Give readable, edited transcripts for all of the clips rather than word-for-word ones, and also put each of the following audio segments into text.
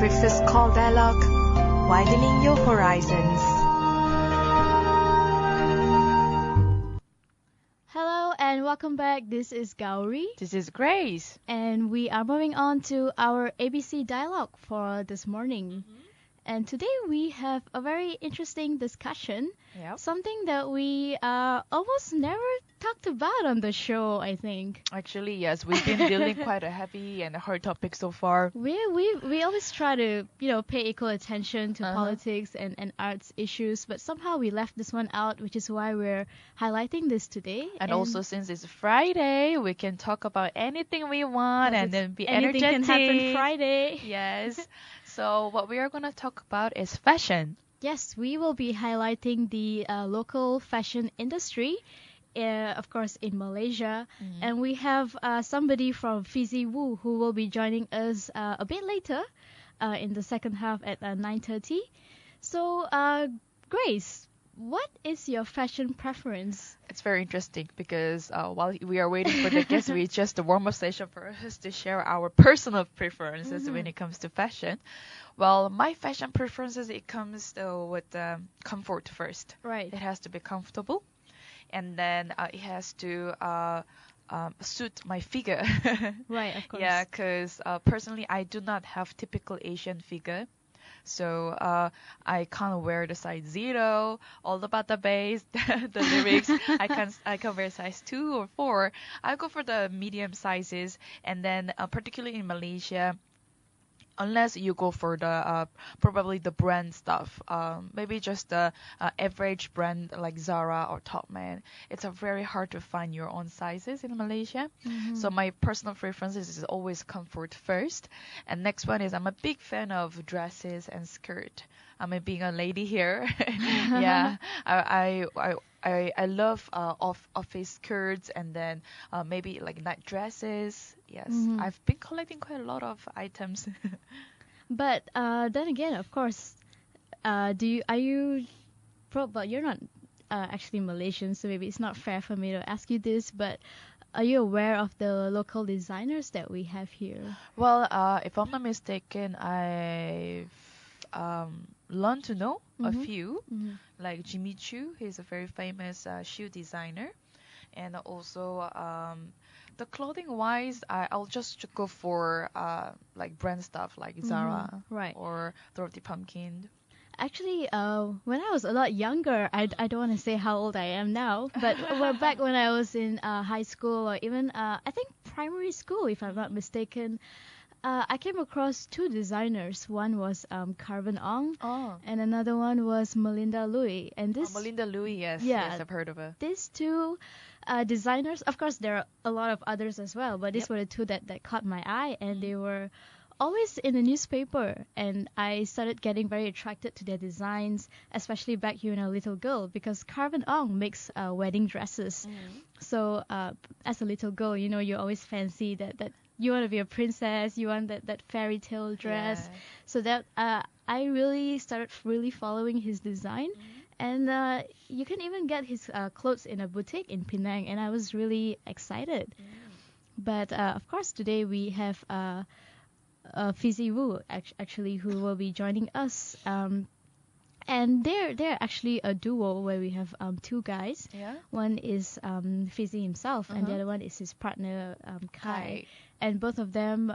Breakfast Call Dialogue, widening your horizons. Hello and welcome back. This is Gowri, This is Grace. and we are moving on to our ABC dialogue for this morning. And today we have a very interesting discussion, Yep. something that we almost never talked about on the show, I think. Actually, yes, we've been dealing quite a heavy and hard topic so far. We always try to, pay equal attention to Uh-huh. politics and arts issues, but somehow we left this one out, which is why we're highlighting this today. And also, since it's Friday, we can talk about anything we want and then be anything energetic. can happen Friday. Yes. So what we are going to talk about is fashion. Yes, we will be highlighting the local fashion industry, of course, in Malaysia. And we have somebody from FIZIWOO who will be joining us a bit later in the second half at 9:30. So, Grace, what is your fashion preference? It's very interesting because while we are waiting for the guests, we just a warm-up session for us to share our personal preferences when it comes to fashion. Well, my fashion preferences, it comes with comfort first. Right. It has to be comfortable, and then it has to suit my figure. Right, of course. Yeah, because personally, I do not have typical Asian figure. So I can't wear the size 0, all about the base, the lyrics. I can wear size 2 or 4. I go for the medium sizes, and then particularly in Malaysia, unless you go for the probably the brand stuff, maybe just the average brand like Zara or Topman, it's very hard to find your own sizes in Malaysia. So my personal preferences is always comfort first, and next one is I'm a big fan of dresses and skirt. Being a lady here, yeah, I love office skirts, and then maybe like night dresses. Yes, I've been collecting quite a lot of items. But then again, of course, but you're not actually Malaysian, so maybe it's not fair for me to ask you this, but are you aware of the local designers that we have here? Well, if I'm not mistaken, I've learned to know a few, like Jimmy Choo. He's a very famous shoe designer, and also the clothing wise, I'll just go for like brand stuff like Zara, Right. or Dorothy Pumpkin. Actually, when I was a lot younger, I don't want to say how old I am now, but back when I was in high school, or even I think primary school, if I'm not mistaken, I came across 2 designers. One was Carven Ong, and another one was Melinda Louis. And this Melinda Louis, yes, Yeah. yes, I've heard of her. these 2 designers, of course, there are a lot of others as well, but these were the 2 that caught my eye, and they were always in the newspaper, and I started getting very attracted to their designs, especially back when I was a little girl, because Carven Ong makes wedding dresses. So as a little girl, you always fancy that you want to be a princess, you want that fairy tale dress. Yeah. So that I really started following his design. And you can even get his clothes in a boutique in Penang, and I was really excited. But of course, today we have FIZIWOO actually, who will be joining us. And they're actually a duo where we have 2 guys. Yeah. One is Fizzy himself, and the other one is his partner Kai. And both of them,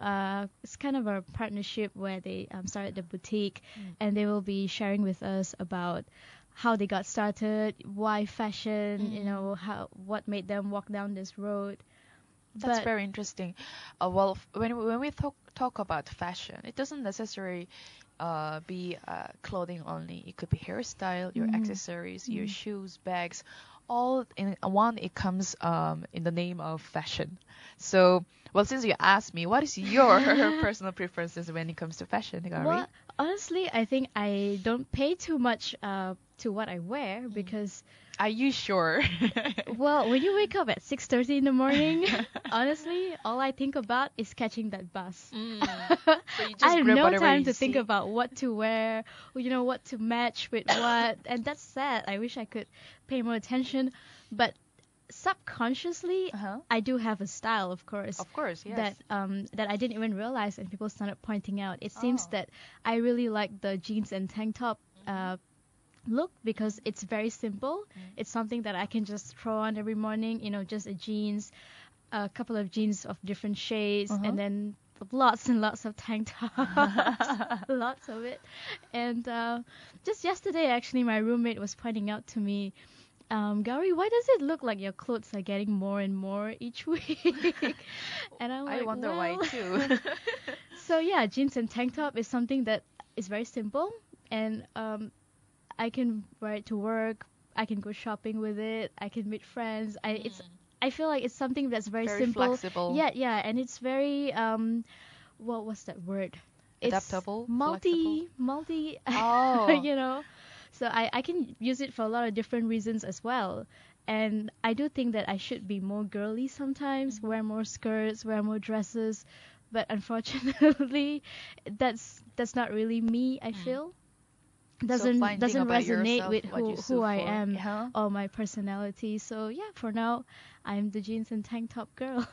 it's kind of a partnership where they started the boutique, and they will be sharing with us about how they got started, why fashion, what made them walk down this road. That's very interesting. Well, when we talk about fashion, it doesn't necessarily be clothing only. It could be hairstyle, your accessories, your shoes, bags, all in one. It comes in the name of fashion. So, well, since you asked me, what is your personal preferences when it comes to fashion, Gowri? Well, honestly, I think I don't pay too much to what I wear, because Are you sure? well, when you wake up at 6:30 in the morning, honestly, all I think about is catching that bus. So you just I have grab no whatever time you to think see. about what to wear, what to match with what, and that's sad. I wish I could pay more attention, but subconsciously, I do have a style, of course. Of course, yes. That I didn't even realize, and people started pointing out. It seems that I really like the jeans and tank top look because it's very simple. It's something that I can just throw on every morning. You know, just a jeans, a couple of jeans of different shades, and then lots and lots of tank tops, lots of it. And just yesterday, actually, my roommate was pointing out to me, Gowri, why does it look like your clothes are getting more and more each week? And I'm like, I wonder why too. So yeah, jeans and tank top is something that is very simple, and I can wear it to work. I can go shopping with it. I can meet friends. I feel like it's something that's very simple. Flexible. Yeah, and it's very what was that word? Adaptable. It's multi. Oh. You know, so I can use it for a lot of different reasons as well. And I do think that I should be more girly sometimes, wear more skirts, wear more dresses, but unfortunately, that's not really me. I feel. Doesn't resonate with who I am or my personality. So yeah, for now, I'm the jeans and tank top girl.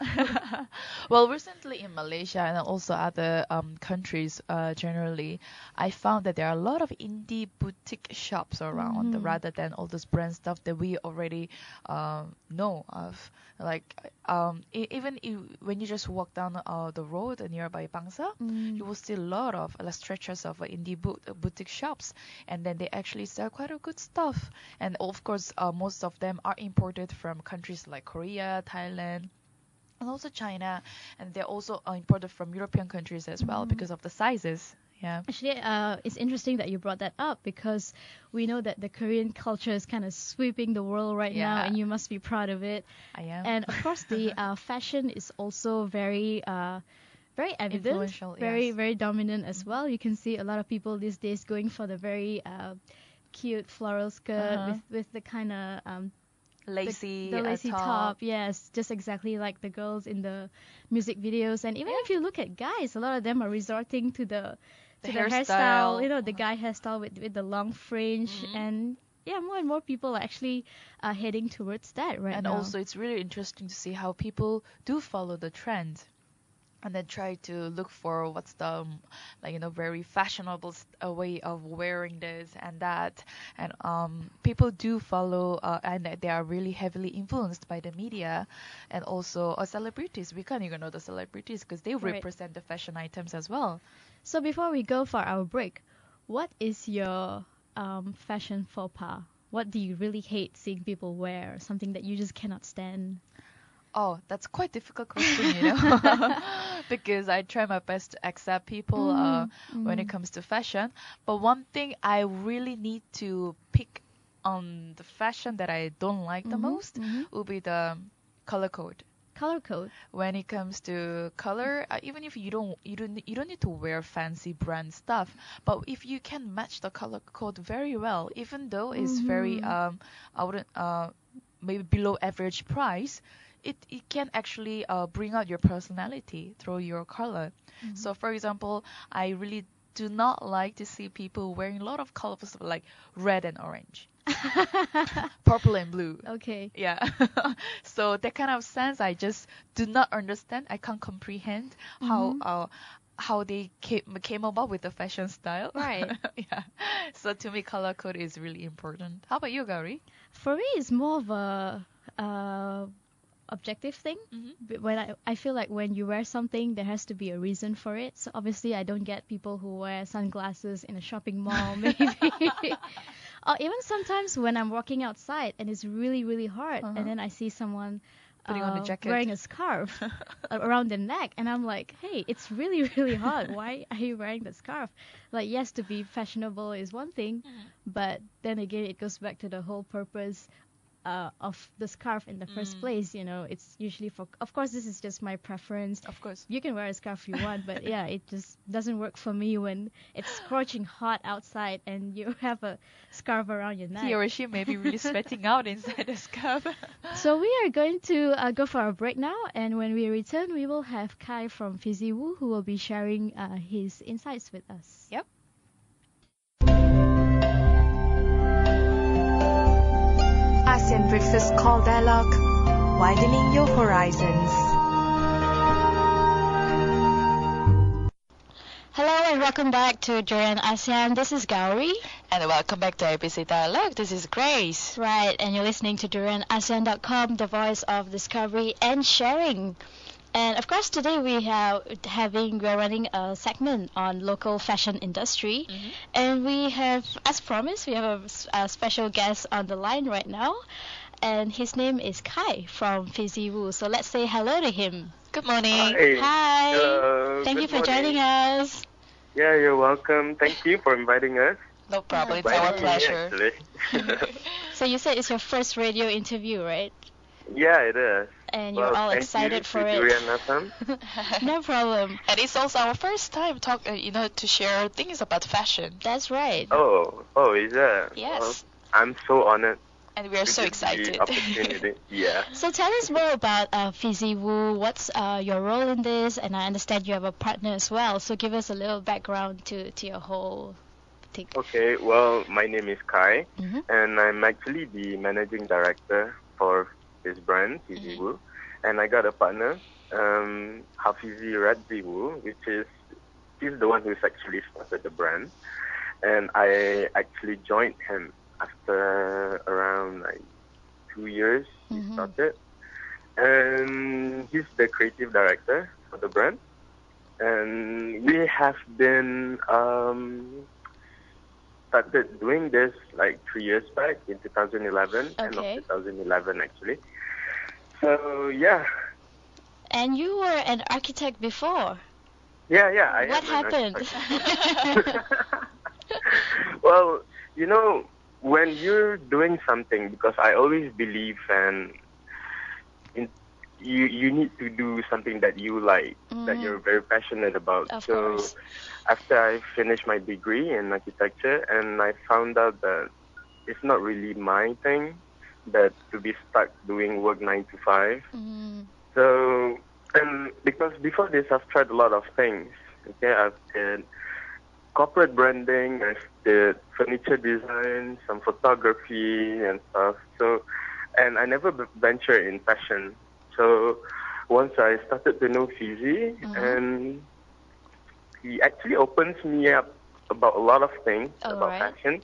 Well, recently in Malaysia and also other countries generally, I found that there are a lot of indie boutique shops around rather than all this brand stuff that we already know of. Like even when you just walk down the road nearby Bangsa, you will see a lot of stretches of indie boutique shops, and then they actually sell quite a good stuff. And of course, most of them are imported from countries like Korea, Thailand, and also China, and they're also imported from European countries as well because of the sizes. Yeah. Actually, it's interesting that you brought that up because we know that the Korean culture is kind of sweeping the world right now, and you must be proud of it. I am. And of course, the fashion is also very evident, very dominant as well. You can see a lot of people these days going for the very cute floral skirt with the kind of lacy, the lacy top. Yes, just exactly like the girls in the music videos. And even if you look at guys, a lot of them are resorting to the hairstyle, you know, the guy hairstyle with the long fringe. And yeah, more and more people are actually heading towards that right now. And also it's really interesting to see how people do follow the trend and then try to look for what's the very fashionable way of wearing this and that. And people do follow and they are really heavily influenced by the media and also celebrities. We can't ignore the celebrities because they represent the fashion items as well. So before we go for our break, what is your fashion faux pas? What do you really hate seeing people wear? Something that you just cannot stand? Oh, that's quite a difficult question, you know, because I try my best to accept people when it comes to fashion. But one thing I really need to pick on the fashion that I don't like the most would be the color code. Color code. When it comes to color, even if you don't need to wear fancy brand stuff, but if you can match the color code very well, even though it's very I wouldn't maybe below average price, it can actually bring out your personality through your color. So for example, I really do not like to see people wearing a lot of colors like red and orange. Purple and blue. Okay. Yeah. So that kind of sense I just do not understand. I can't comprehend how they came about with the fashion style. Right. Yeah. So to me, color code is really important. How about you, Gowri? For me, it's more of a objective thing. When I feel like when you wear something, there has to be a reason for it. So obviously, I don't get people who wear sunglasses in a shopping mall, maybe. Or even sometimes when I'm walking outside and it's really, really hot, and then I see someone putting on a jacket, wearing a scarf around the neck, and I'm like, hey, it's really, really hot. Why are you wearing the scarf? Like, yes, to be fashionable is one thing, but then again, it goes back to the whole purpose of the scarf in the first place. You know, it's usually for, of course, this is just my preference. Of course. You can wear a scarf if you want, but yeah, it just doesn't work for me when it's scorching hot outside and you have a scarf around your neck. He or she may be really sweating out inside the scarf. So we are going to go for a break now, and when we return, we will have Kai from FIZIWOO who will be sharing his insights with us. Yep. ASEAN Breakfast Call Dialogue. widening your horizons. Hello and welcome back to Durian ASEAN. This is Gowri. And welcome back to ABC Dialogue. This is Grace. Right, and you're listening to DurianASEAN.com, the voice of discovery and sharing. And of course, today we're running a segment on local fashion industry, and we have, as promised, we have a special guest on the line right now, and his name is Kai from FIZIWOO. So let's say hello to him. Good morning. Hi. Hello. Thank you Good for joining morning. us. Yeah, you're welcome. Thank you for inviting us. No problem. It's Inviting our me, pleasure. actually. So you said it's your first radio interview, right? Yeah, it is. And you're all excited for it. Durian FM. No problem. And it's also our first time to share things about fashion. That's right. Oh, is that? Yes. Well, I'm so honored. And we are so with excited. the opportunity. Yeah. So tell us more about FIZIWOO. What's your role in this? And I understand you have a partner as well. So give us a little background to your whole thing. Okay, well, my name is Kai, Mm-hmm. and I'm actually the managing director for this brand, FIZIWOO. And I got a partner, Hafizi Radziwu, he's the one who's actually started the brand. And I actually joined him after around 2 years he started. And he's the creative director for the brand. And we have been started doing this 3 years back in 2011, end of Okay. 2011 actually. So yeah. And you were an architect before. Yeah, I What am an happened? architect. Well, when you're doing something, because I always believe you need to do something that you like, that you're very passionate about. Of so course. after I finished my degree in architecture, and I found out that it's not really my thing, that to be stuck doing work 9 to 5. So, and because before this, I've tried a lot of things. Okay, I've did corporate branding, I've did furniture design, some photography and stuff. So, and I never ventured in fashion. So, once I started to know Fizi, and he actually opens me up about a lot of things about Alright. fashion.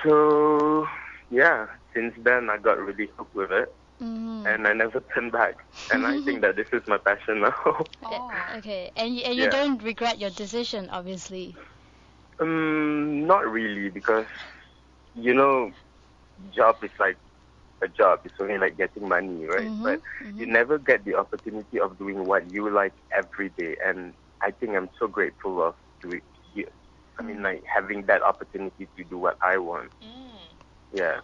So, yeah, since then I got really hooked with it. And I never turned back. And I think that this is my passion now. Oh. Okay. And you Yeah. don't regret your decision, obviously. Not really, because, job is like a job. It's only like getting money, right? But you never get the opportunity of doing what you like every day. And I think I'm so grateful of doing here. I mean, having that opportunity to do what I want. Yeah.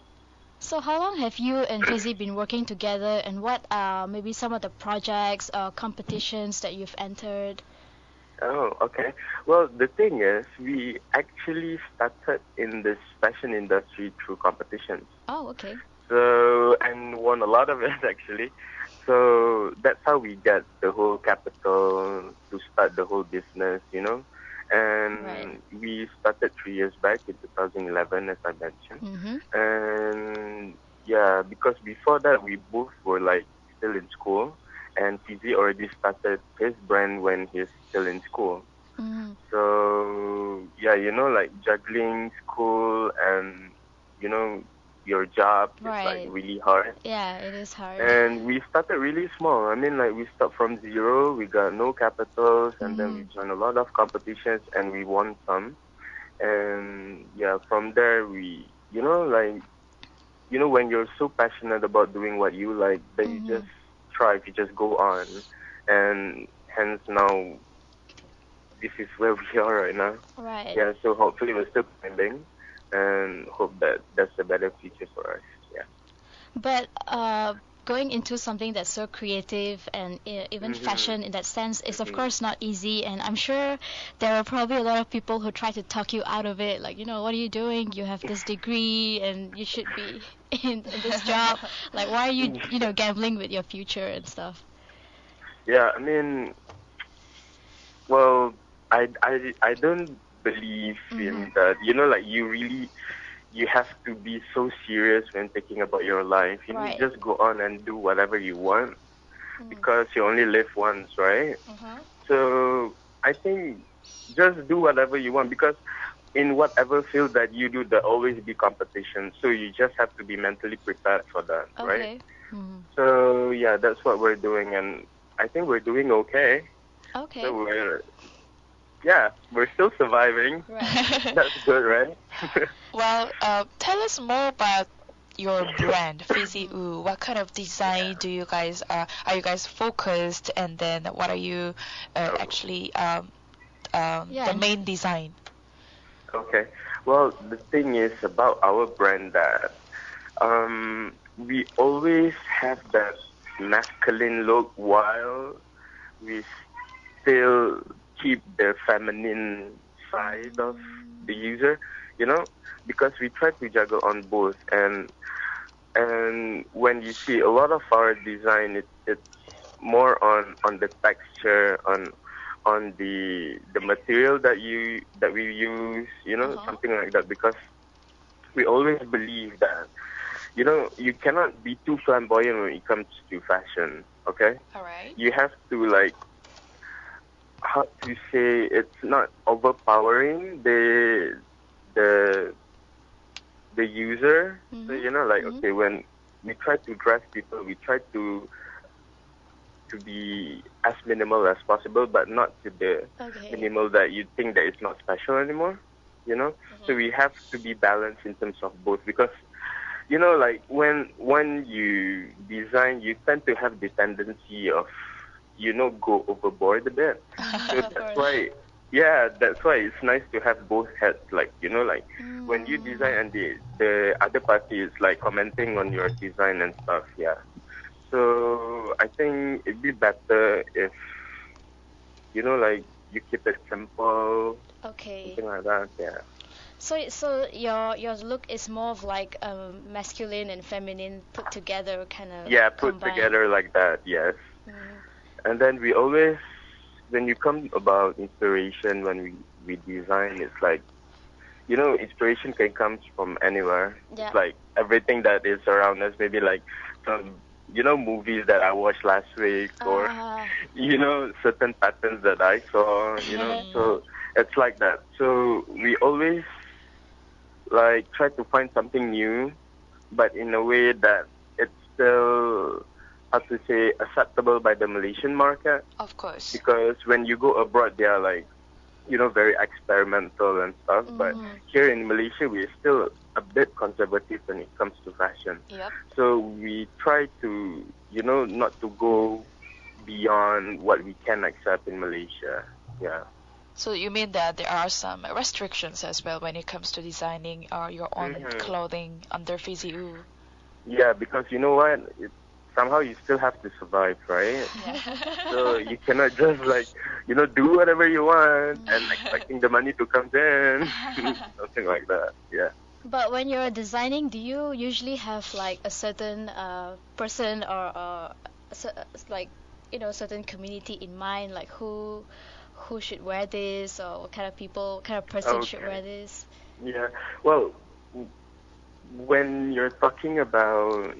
So how long have you and Fizi been working together, and what are maybe some of the projects or competitions that you've entered? Oh, okay. Well, the thing is, we actually started in this fashion industry through competitions. Oh, okay. So, and won a lot of it actually. So that's how we get the whole capital to start the whole business, And we started 3 years back in 2011, as I mentioned. And yeah, because before that, we both were still in school. And Fizi already started his brand when he's still in school. So yeah, juggling school and, your job Right. is really hard. Yeah, it is hard. And we started really small. I mean, we start from zero. We got no capitals, and then we joined a lot of competitions, and we won some. And yeah, from there we, when you're so passionate about doing what you like, then you just strive, you just go on, and hence now, this is where we are right now. Right. Yeah, so hopefully we're still climbing, and hope that that's a better future for us. Yeah. But going into something that's so creative and even fashion in that sense is of course not easy, and I'm sure there are probably a lot of people who try to talk you out of it, like, what are you doing? You have this degree and you should be in this job. Like, why are you, gambling with your future and stuff? Yeah, I mean, well, I don't believe in that, you really you have to be so serious when thinking about your life. You Right. just go on and do whatever you want because you only live once, right? So I think just do whatever you want because in whatever field that you do, there'll always be competition. So you just have to be mentally prepared for that, right? Okay. So yeah, that's what we're doing, and I think we're doing okay. Okay. So we're still surviving. Right. That's good, right? Well, tell us more about your brand, FIZIWOO. What kind of design do you guys are you guys focused, and then what are you actually the main design? Okay. Well, the thing is about our brand that we always have that masculine look while we still keep the feminine side of the user, because we try to juggle on both. And when you see a lot of our design, it's more on the texture, on the material that we use, something like that, because we always believe that you cannot be too flamboyant when it comes to fashion. Okay, All right. you have to how to say, it's not overpowering the user. So okay, when we try to dress people, we try to be as minimal as possible, but not to the minimal that you think that it's not special anymore. So we have to be balanced in terms of both, because when you design, you tend to have the tendency of go overboard a bit. So that's why it's nice to have both heads, when you design and the other party is commenting on your design and stuff. So I think it'd be better if you keep it simple, something like that. So your look is more of masculine and feminine put together, kind of. Put combined. together like that. Yes. And then we always, when you come about inspiration, when we design, it's inspiration can come from anywhere. Yeah. It's everything that is around us, maybe some movies that I watched last week, or certain patterns that I saw, so it's like that. So we always try to find something new, but in a way that it's still, how to say, acceptable by the Malaysian market. Of course. Because when you go abroad, they are very experimental and stuff. But here in Malaysia, we're still a bit conservative when it comes to fashion. Yep. So we try to, not to go beyond what we can accept in Malaysia. Yeah. So you mean that there are some restrictions as well when it comes to designing your own clothing under FIZIWOO? Yeah, because you know what? Somehow you still have to survive, right? So you cannot just do whatever you want and expecting the money to come in, something like that. Yeah. But when you're designing, do you usually have a certain person or certain community in mind, who should wear this, or what kind of person should wear this? Yeah. Well, when you're talking about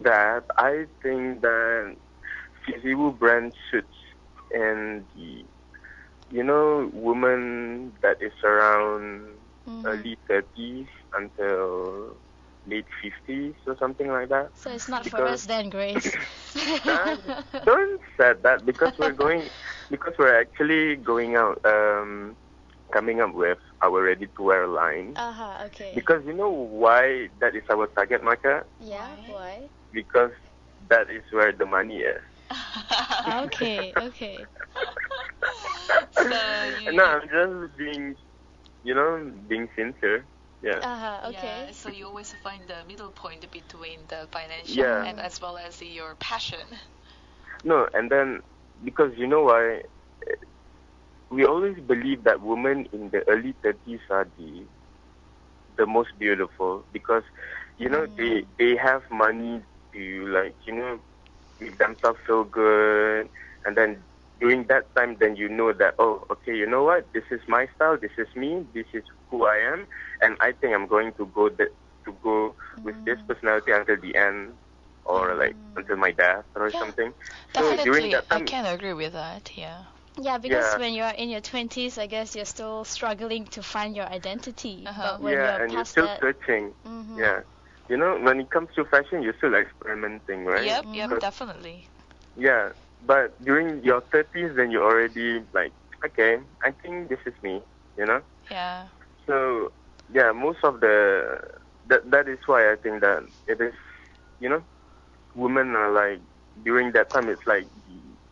that, I think that FIZIWOO brand suits in the woman that is around early 30s until late 50s or something like that. So it's not for us then, Grace. Don't say that, because we're actually going out, coming up with our ready-to-wear line. Okay. Because you know why that is our target market? Yeah, why? Because that is where the money is. Okay. So No, I'm just being sincere. Yeah. Okay. Yeah, so you always find the middle point between the financial and as well as your passion. No, and then because you know why, we always believe that women in the early 30s are the most beautiful, because they have money to make themselves feel good, and then during that time, then you know that, oh, okay, you know what? This is my style. This is me. This is who I am, and I think I'm going to go with this personality until the end, or like until my death or something. So during Definitely, that I time, can agree with that. Yeah. Yeah, because Yeah. when you're in your 20s, I guess you're still struggling to find your identity. Uh-huh. But when yeah, you're and you're past still that, searching. Mhm. Yeah, you know, when it comes to fashion, you're still experimenting, right? Yep, definitely. Yeah, but during your 30s, then you're already like, okay, I think this is me, you know? Yeah. So, yeah, most of that is why I think that it is, you know, women are like, during that time, it's like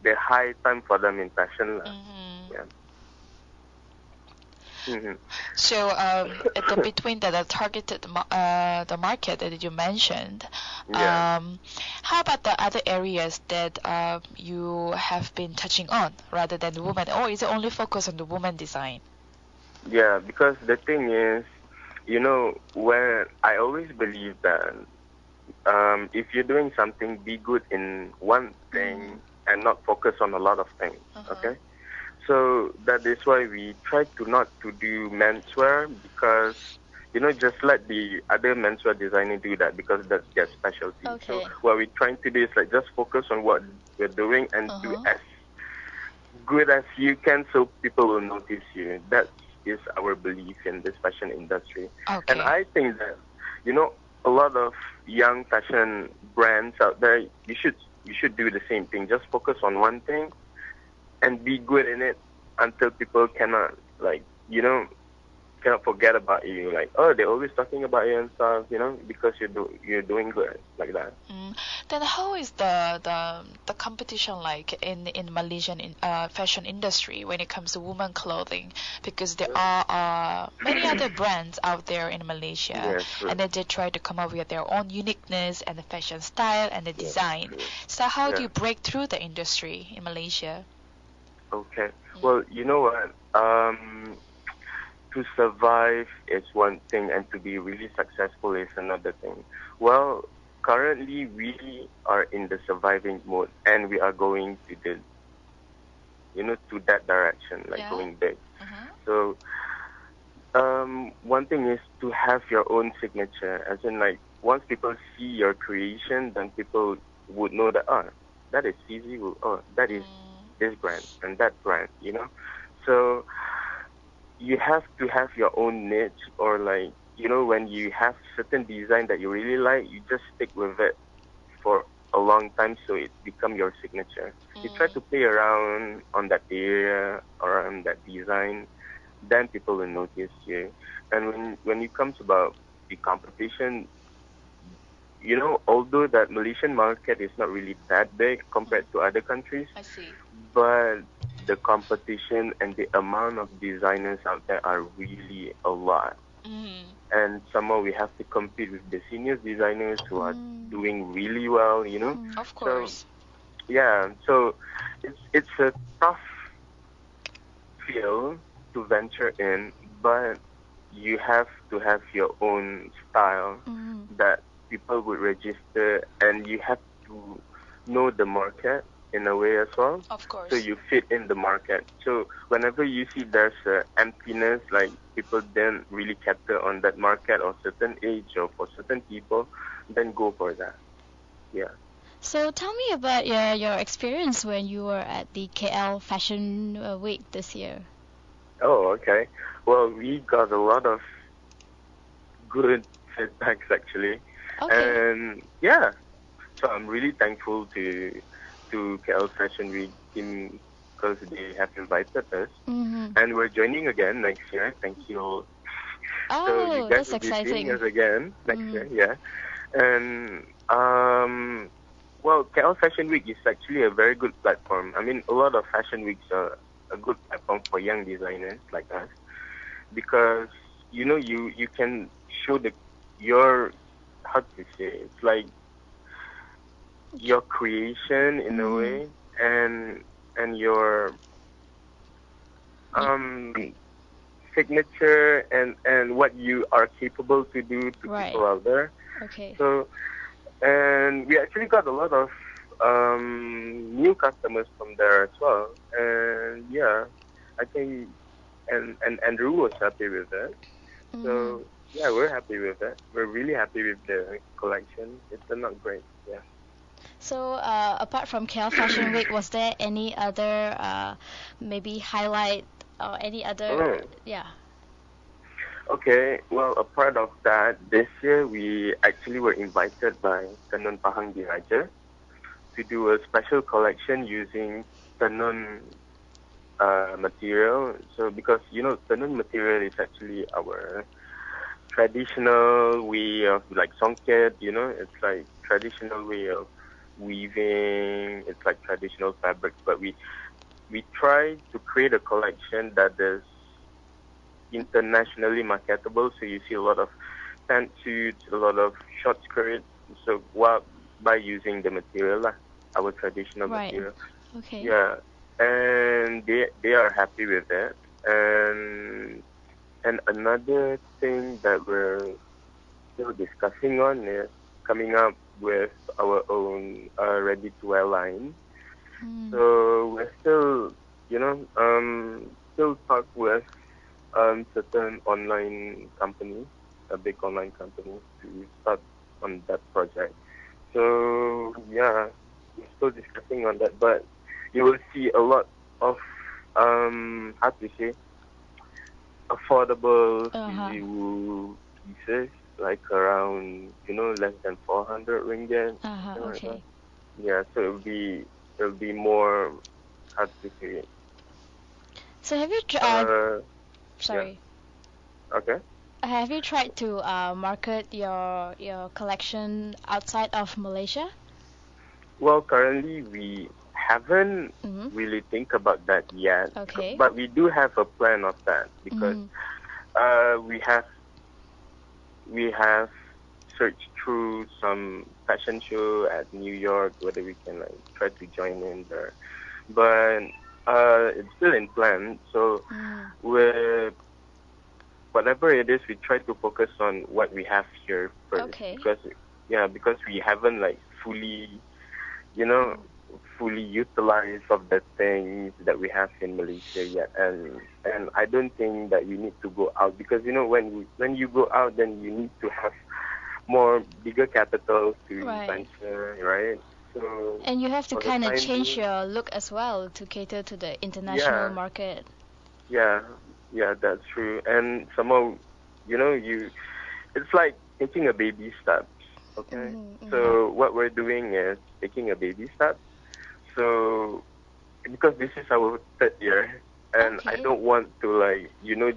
the high time for them in fashion. Mm-hmm. Yeah. hmm So, between the targeted the market that you mentioned, Yeah. how about the other areas that you have been touching on rather than the women, or is it only focused on the woman design? Yeah, because the thing is, you know, when I always believe that if you're doing something, be good in one thing and not focus on a lot of things. Okay. So that is why we try to not to do menswear, because you know, just let the other menswear designer do that, because that's their specialty. So Okay. what we're trying to do is like just focus on what we're doing and do as good as you can, so people will notice you. That is our belief in this fashion industry. Okay. And I think that, you know, a lot of young fashion brands out there, you should do the same thing. Just focus on one thing and be good in it until people cannot, like, you know, cannot forget about you. Like, oh, they're always talking about you and stuff, you know, because you're doing good like that. Then how is the competition like in Malaysian fashion industry when it comes to women clothing? Because there are many other brands out there in Malaysia, Yes, true. and then they try to come up with their own uniqueness and the fashion style and the design. So how do you break through the industry in Malaysia? Okay. Well, you know what? To survive is one thing, and to be really successful is another thing. Well, currently we are in the surviving mode, and we are going to the, you know, to that direction, like going big. So, one thing is to have your own signature, as in like once people see your creation, then people would know that, oh, that is FIZIWOO, oh, that is this brand and that brand, you know. So you have to have your own niche, or like, you know, when you have certain design that you really like, you just stick with it for a long time, so it become your signature. You try to play around on that area or on that design, then people will notice you. And when it comes about the competition, you know, although that Malaysian market is not really that big compared to other countries, I see. but the competition and the amount of designers out there are really a lot. And somehow we have to compete with the senior designers who are doing really well, you know. Of course. So, yeah, so it's a tough field to venture in, but you have to have your own style that people would register, and you have to know the market in a way as well. Of course. So you fit in the market. So whenever you see there's emptiness, like people then really cater on that market or certain age or for certain people, then go for that. Yeah. So tell me about your experience when you were at the KL Fashion Week this year. Oh, okay. Well, we got a lot of good feedbacks actually. Okay. And yeah, so I'm really thankful to KL Fashion Week team, because they have invited us, and we're joining again next year. Thank you. Oh, So you guys that's will be seeing exciting. us again next year, yeah. And well, KL Fashion Week is actually a very good platform. I mean, a lot of fashion weeks are a good platform for young designers like us, because you know you can show your, how to say, it's like your creation in a way, and your signature, and what you are capable to do to Right. people out there. Okay. So, and we actually got a lot of new customers from there as well. And yeah, I think and Andrew was happy with that. So yeah, we're happy with that. We're really happy with the collection. It turned out great. Yeah. So, apart from KL Fashion Week, was there any other maybe highlight or any other? Yeah. Okay, well, a part of that, this year we actually were invited by Tenun Pahang Diraja to do a special collection using Tenun material. So because, Tenun material is actually our traditional way of like songket, it's like traditional way of weaving, it's like traditional fabrics, but we try to create a collection that is internationally marketable. So you see a lot of pantsuits, a lot of short skirts. So by using the material, our traditional material. Okay. Yeah, and they are happy with that. And another thing that we're still discussing on is coming up with our own ready-to-wear line. So we're still, still talk with certain online companies, a big online company, to start on that project. So yeah, we're still discussing on that, but you will see a lot of how to say, affordable FIZIWOO pieces, like around less than 400 ringgit. Okay. Like yeah, so it'll be more, how to say it. So have you sorry. Yeah. Okay. Have you tried to market your collection outside of Malaysia? Well, currently we haven't really think about that yet. Okay. But we do have a plan of that because we have searched through some fashion show at New York whether we can like try to join in there. But it's still in plan. So whatever it is, we try to focus on what we have here first. Okay. Because we haven't like fully utilized of the things that we have in Malaysia yet, and I don't think that we need to go out because when you go out, then you need to have more bigger capital to venture, right? So and you have to kind of change your look as well to cater to the international market. Yeah, that's true. And somehow, it's like taking a baby step. Okay, so what we're doing is taking a baby step. So, because this is our third year, and I don't want to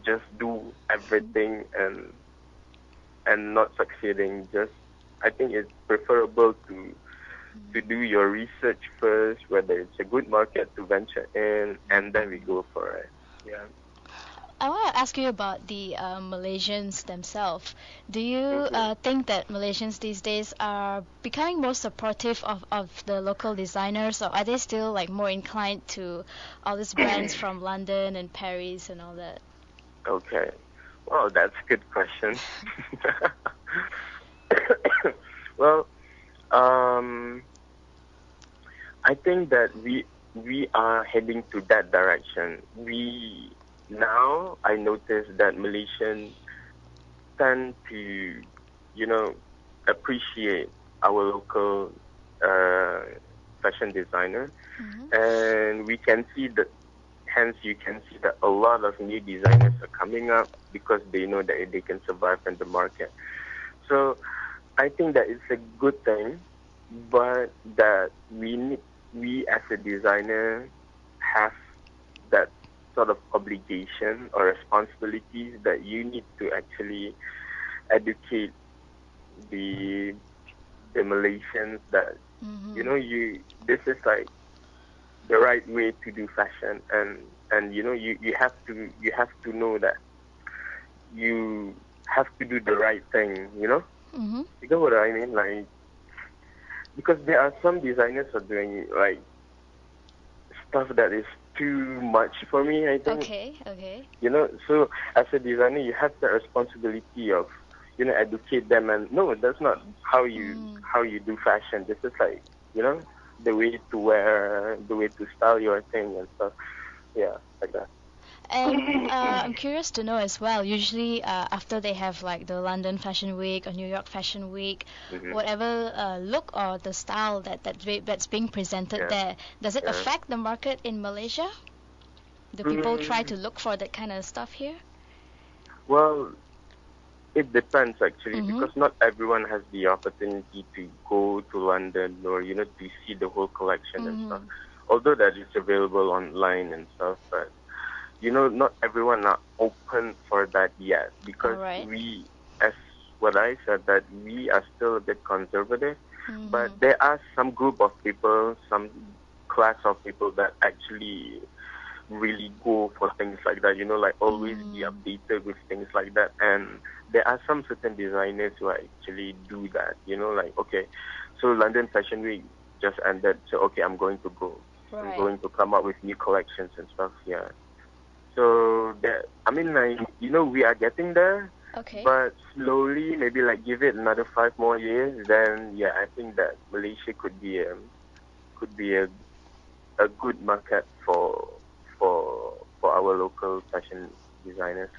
just do everything and not succeeding. I think it's preferable to do your research first, whether it's a good market to venture in, and then we go for it. Yeah. I want to ask you about the Malaysians themselves. Do you think that Malaysians these days are becoming more supportive of the local designers, or are they still like more inclined to all these brands from London and Paris and all that? Okay. Well, that's a good question. Well, I think that we are heading to that direction. Now I notice that Malaysians tend to, appreciate our local fashion designer, and we can see that. Hence, you can see that a lot of new designers are coming up because they know that they can survive in the market. So I think that it's a good thing, but that we as a designer have that sort of obligation or responsibilities that you need to actually educate the Malaysians that this is like the right way to do fashion, and you have to know that you have to do the right thing. You know what I mean? Like, because there are some designers are doing like stuff that is too much for me, I think. Okay. So as a designer, you have the responsibility of, educate them, and no, that's not how you do fashion. This is like, the way to wear, the way to style your thing and stuff. Yeah, like that. And I'm curious to know as well. Usually, after they have like the London Fashion Week or New York Fashion Week, whatever look or the style that's being presented there, does it affect the market in Malaysia? Do people try to look for that kind of stuff here? Well, it depends actually, because not everyone has the opportunity to go to London or to see the whole collection and stuff. Although that is available online and stuff, but not everyone are open for that yet, because we, as what I said, that we are still a bit conservative. But there are some group of people, some class of people that actually really go for things like that, like always be updated with things like that. And there are some certain designers who actually do that, like, okay, so London Fashion Week just ended, so okay, I'm going to go. I'm going to come up with new collections and stuff, yeah. So, that, I mean, like, we are getting there, but slowly, maybe like give it another 5 more years, then, yeah, I think that Malaysia could be a good market for our local fashion designers.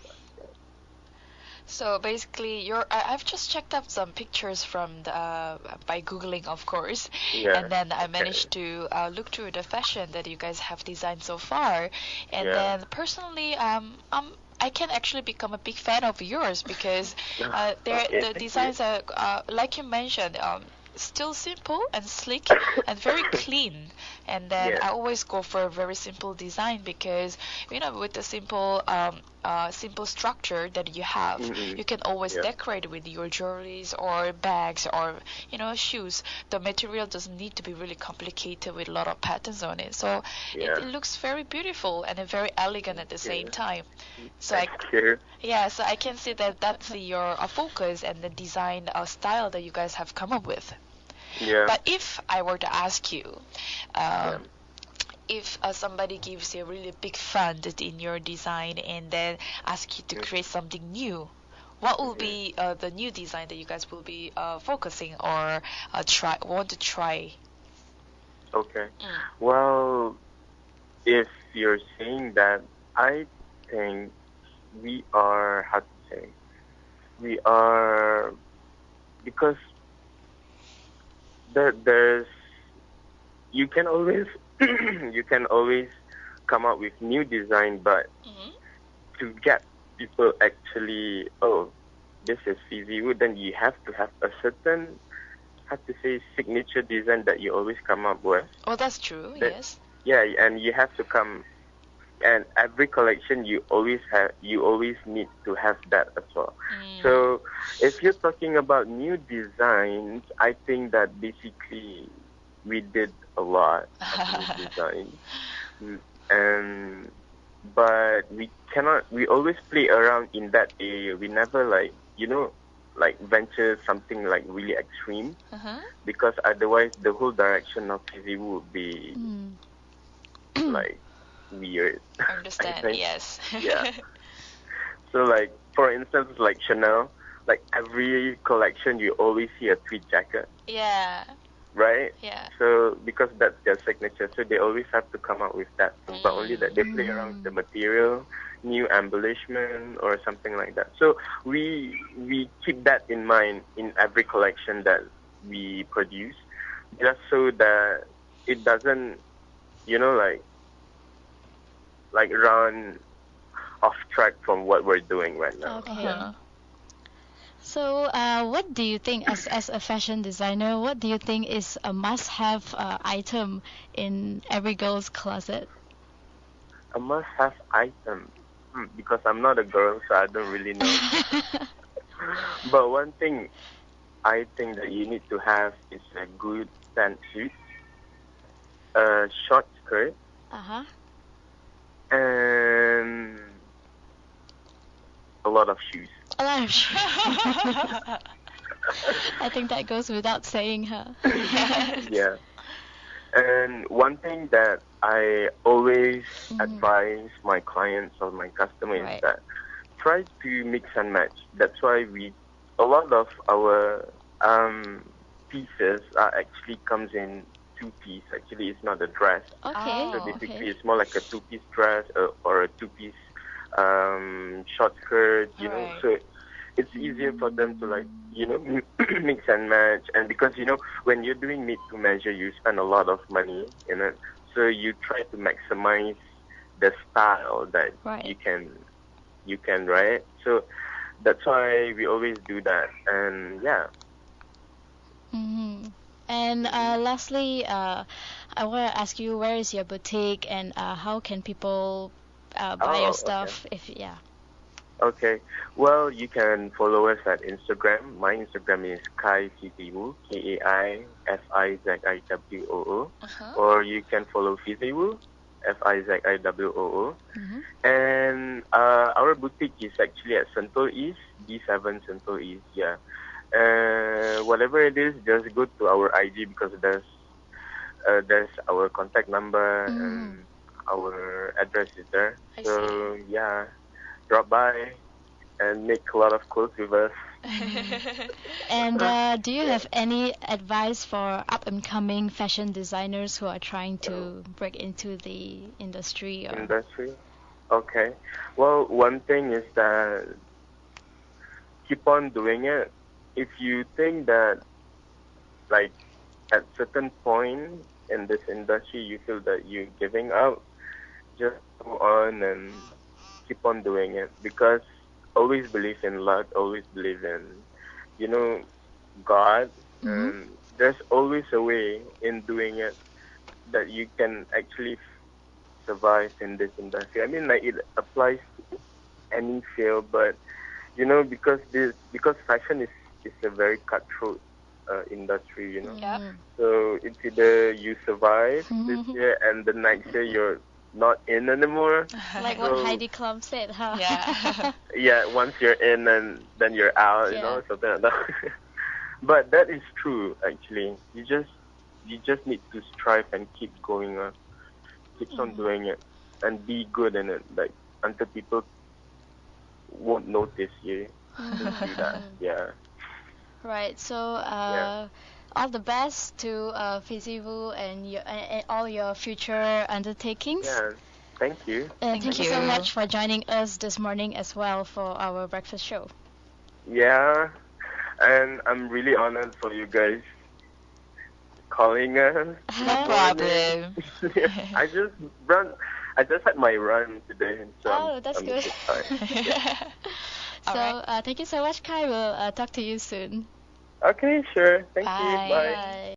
So basically, I've just checked up some pictures from by Googling, of course, and then I managed to look through the fashion that you guys have designed so far, and then personally, I can actually become a big fan of yours because the designs are like you mentioned. Still simple and sleek and very clean, and then I always go for a very simple design because with the simple structure that you have, you can always decorate with your jewelries or bags or shoes. The material doesn't need to be really complicated with a lot of patterns on it, so it looks very beautiful and very elegant at the same time. So so I can see that that's your focus and the design style that you guys have come up with. But if I were to ask you, if somebody gives you a really big fund in your design and then ask you to create something new, what will be the new design that you guys will be focusing or want to try? Okay. Well, if you're saying that, I think we are, how to say, because there's, you can always come up with new design, but to get people actually, oh, this is FIZIWOO, then you have to have a certain, how to say, signature design that you always come up with. Oh, that's true. Yes. Yeah, and you have to come, and every collection you always need to have that as well. So if you're talking about new designs, I think that basically we did a lot of new designs, but we always play around in that area. We never venture something like really extreme, because otherwise the whole direction of FIZIWOO would be like weird. Understand? Yes. Yeah. So like, for instance, like Chanel, like every collection you always see a tweed jacket. Yeah. Right? Yeah. So because that's their signature, so they always have to come up with that. But only that they play around with the material, new embellishment or something like that. So we keep that in mind in every collection that we produce, just so that it doesn't, like run off track from what we're doing right now. Okay. So, what do you think, as a fashion designer, what do you think is a must-have item in every girl's closet? A must-have item? Because I'm not a girl, so I don't really know. But one thing I think that you need to have is a good pantsuit, a short skirt, and a lot of shoes. A lot of shoes. I think that goes without saying, huh? Yeah. And one thing that I always advise my clients or my customers is that try to mix and match. That's why a lot of our pieces are actually comes in two-piece. Actually, it's not a dress. Okay. So basically, Okay. it's more like a two-piece dress or a two-piece short skirt, you know. Right. So it's easier for them to like, you know, mix and match. And because, you know, when you're doing made to measure, you spend a lot of money in it. So you try to maximize the style that Right. you can, right? So that's why we always do that. And yeah. Mm-hmm. And lastly, I want to ask you, where is your boutique, and how can people buy your Oh, stuff? If yeah. Okay. Well, you can follow us at Instagram. My Instagram is FIZIWOO, KAIFIZIWOO. Uh-huh. Or you can follow FIZIWOO, FIZIWOO. Mm-hmm. And our boutique is actually at Sentul East, D7 Sentul East. Yeah. Whatever it is, just go to our IG because there's our contact number and our address is there. I So yeah, drop by and make a lot of clothes with us. And do you have any advice for up-and-coming fashion designers who are trying to break into the industry? Or... Industry. Okay. Well, one thing is that keep on doing it. If you think that, like, at certain point in this industry, you feel that you're giving up, just go on and keep on doing it. Because always believe in luck, always believe in, you know, God. And there's always a way in doing it that you can actually survive in this industry. I mean, like, it applies to any field, but, you know, because fashion is a very cutthroat industry, you know. Yep. So it's either you survive this year and the next year you're not in anymore. Like what Heidi Klum said, huh? Yeah. Yeah, once you're in and then you're out, you know, something like that. But that is true, actually. You just need to strive and keep going on. Keep on doing it and be good in it, like until people won't notice you. Just do that. Yeah. Right. So all the best to FIZIWOO and all your future undertakings. Yeah. Thank you. Thank you so you. much for joining us this morning as well for our breakfast show. Yeah. And I'm really honored for you guys calling us. No problem. I just had my run today, so Oh, that's I'm good. just tired. So Alright. thank you so much, Kai. We'll talk to you soon. Okay, sure. Thank you. Bye. Bye. Bye.